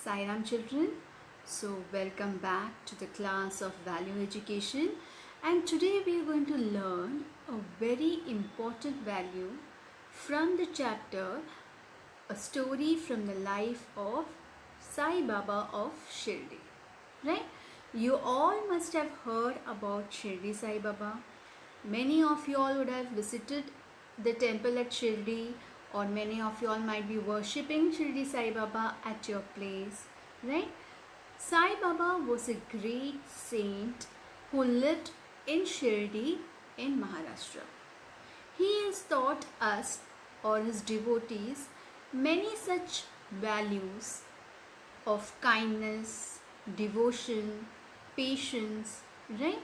Sai Ram children. So welcome back to the class of value education, and today we are going to learn a very important value from the chapter A Story from the Life of Sai Baba of Shirdi. Right? You all must have heard about Shirdi Sai Baba. Many of you all would have visited the temple at Shirdi, or many of you all might be worshipping Shirdi Sai Baba at your place, right? Sai Baba was a great saint who lived in Shirdi in Maharashtra. He has taught us, or his devotees, many such values of kindness, devotion, patience, right?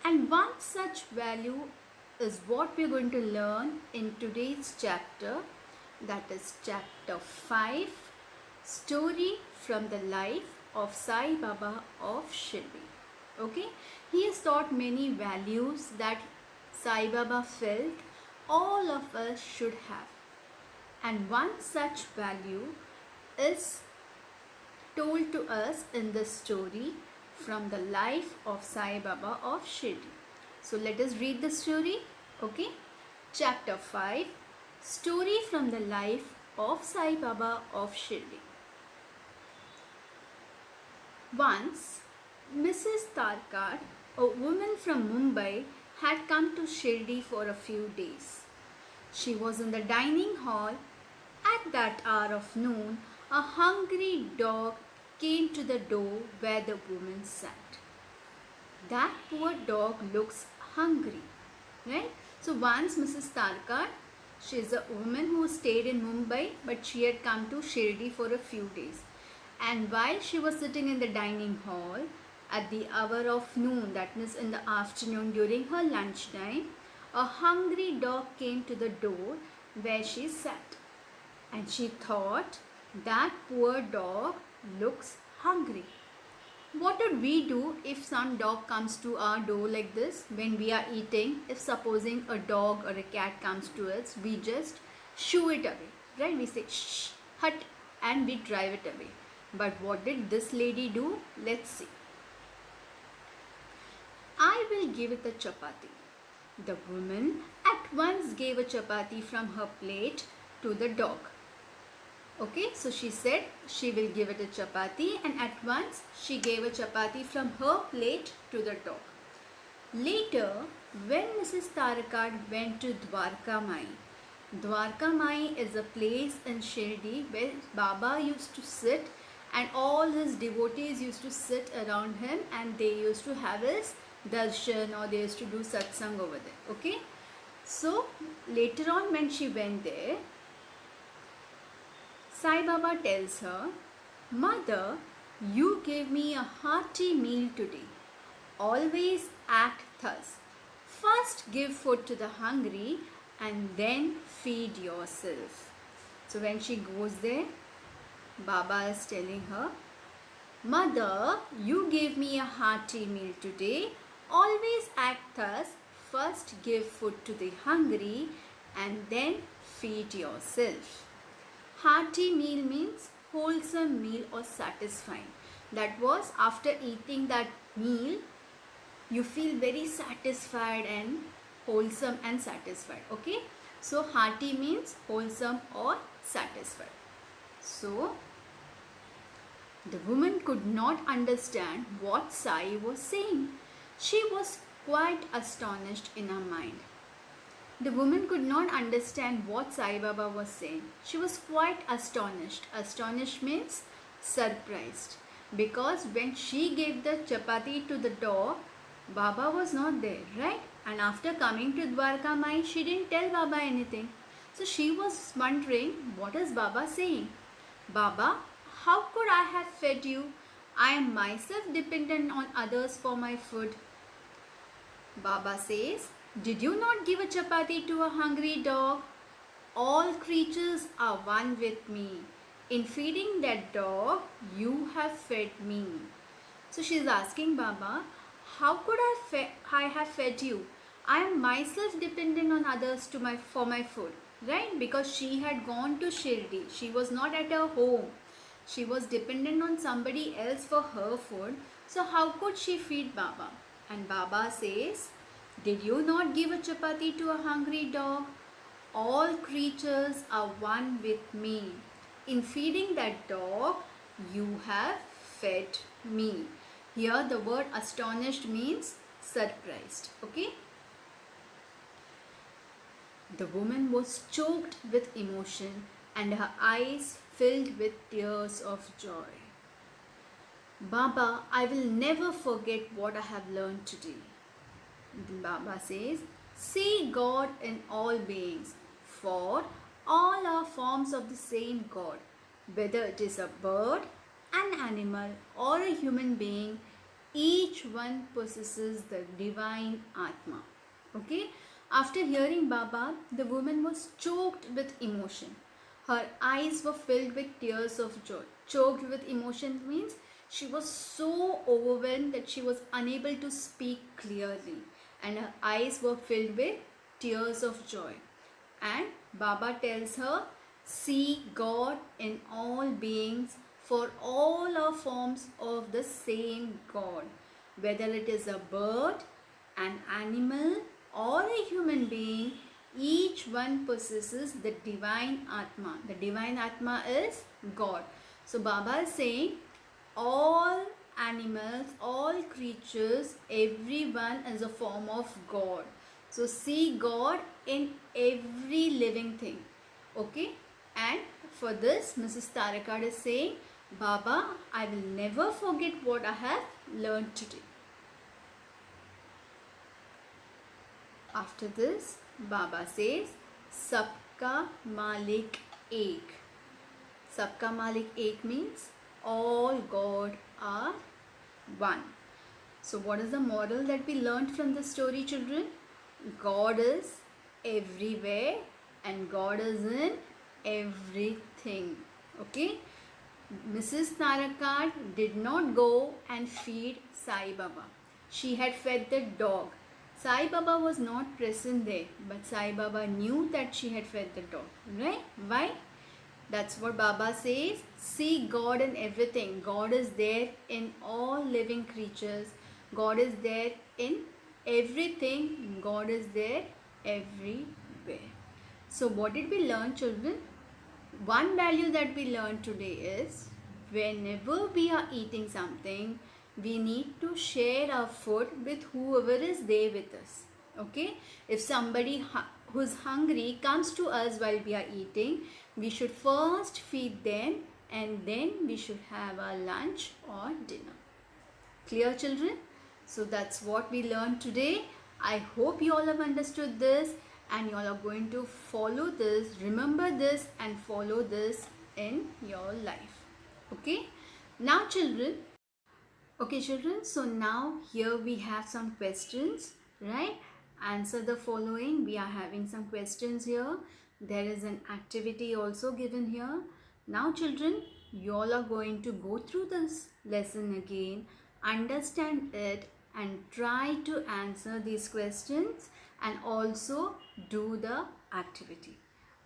And one such value is what we're going to learn in today's chapter, that is chapter 5, Story from the Life of Sai Baba of Shirdi. Okay, he has taught many values that Sai Baba felt all of us should have, and one such value is told to us in the story from the life of Sai Baba of Shirdi. So let us read the story. Okay, chapter 5, Story from the Life of Sai Baba of Shirdi. Once, Mrs. Tarkar, a woman from Mumbai, had come to Shirdi for a few days. She was in the dining hall. At that hour of noon, a hungry dog came to the door where the woman sat. That poor dog looks hungry, right? So once Mrs. Tarkar, she is a woman who stayed in Mumbai, but she had come to Shirdi for a few days. And while she was sitting in the dining hall at the hour of noon, that means in the afternoon during her lunchtime, a hungry dog came to the door where she sat. And she thought, that poor dog looks hungry. What would we do if some dog comes to our door like this when we are eating? If supposing a dog or a cat comes to us, we just shoo it away, right? We say shh, hut, and we drive it away. But what did this lady do? Let's see. I will give it a chapati. The woman at once gave a chapati from her plate to the dog. Okay, so she said she will give it a chapati, and at once she gave a chapati from her plate to the dog. Later, when Mrs. Tarakad went to Dwarka Mai is a place in Shirdi where Baba used to sit, and all his devotees used to sit around him, and they used to have his darshan, or they used to do satsang over there. Okay, so later on when she went there, Sai Baba tells her, Mother, you gave me a hearty meal today. Always act thus. First give food to the hungry and then feed yourself. So when she goes there, Baba is telling her, Mother, you gave me a hearty meal today. Always act thus. First give food to the hungry and then feed yourself. Hearty meal means wholesome meal or satisfying. That was after eating that meal, you feel very satisfied and wholesome and satisfied. Okay, so hearty means wholesome or satisfied. So the woman could not understand what Sai was saying. She was quite astonished in her mind. The woman could not understand what Sai Baba was saying. She was quite astonished. Astonished means surprised. Because when she gave the chapati to the dog, Baba was not there, right? And after coming to Dwarka Mai, she didn't tell Baba anything. So she was wondering, what is Baba saying? Baba, how could I have fed you? I am myself dependent on others for my food. Baba says, did you not give a chapati to a hungry dog? All creatures are one with me. In feeding that dog, you have fed me. So she is asking Baba, how could I have fed you? I am myself dependent on others for my food, right? Because she had gone to Shirdi. She was not at her home. She was dependent on somebody else for her food. So how could she feed Baba? And Baba says, did you not give a chapati to a hungry dog? All creatures are one with me. In feeding that dog, you have fed me. Here the word astonished means surprised. Okay. The woman was choked with emotion and her eyes filled with tears of joy. Baba, I will never forget what I have learned today. Baba says, see God in all beings, for all are forms of the same God. Whether it is a bird, an animal, or a human being, each one possesses the divine Atma. Okay? After hearing Baba, the woman was choked with emotion. Her eyes were filled with tears of joy. Choked with emotion means she was so overwhelmed that she was unable to speak clearly, and her eyes were filled with tears of joy. And Baba tells her, see God in all beings, for all are forms of the same God. Whether it is a bird, an animal, or a human being, each one possesses the divine Atma. The divine Atma is God. So Baba is saying, all animals, all creatures, everyone is a form of God. So see God in every living thing. Okay? And for this, Mrs. Tarakad is saying, Baba, I will never forget what I have learned today. After this, Baba says, Sabka Malik Ek. Sabka Malik Ek means all God are one. So what is the moral that we learned from the story, children? God is everywhere and God is in everything. Okay? Mrs. Tarakad did not go and feed Sai Baba. She had fed the dog. Sai Baba was not present there, but Sai Baba knew that she had fed the dog. Right? Why? That's what Baba says. See God in everything. God is there in all living creatures. God is there in everything. God is there everywhere. So what did we learn, children? One value that we learned today is whenever we are eating something, we need to share our food with whoever is there with us. Okay? If somebody who's hungry comes to us while we are eating, we should first feed them and then we should have our lunch or dinner. Clear, children? So that's what we learned today. I hope you all have understood this and you all are going to follow this, remember this and follow this in your life. Okay? Now children, so now here we have some questions, right? Answer the following. We are having some questions here. There is an activity also given here. Now children, you all are going to go through this lesson again, understand it and try to answer these questions and also do the activity.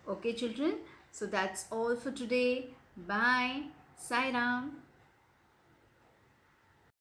Okay children, so that's all for today. Bye. Sai Ram.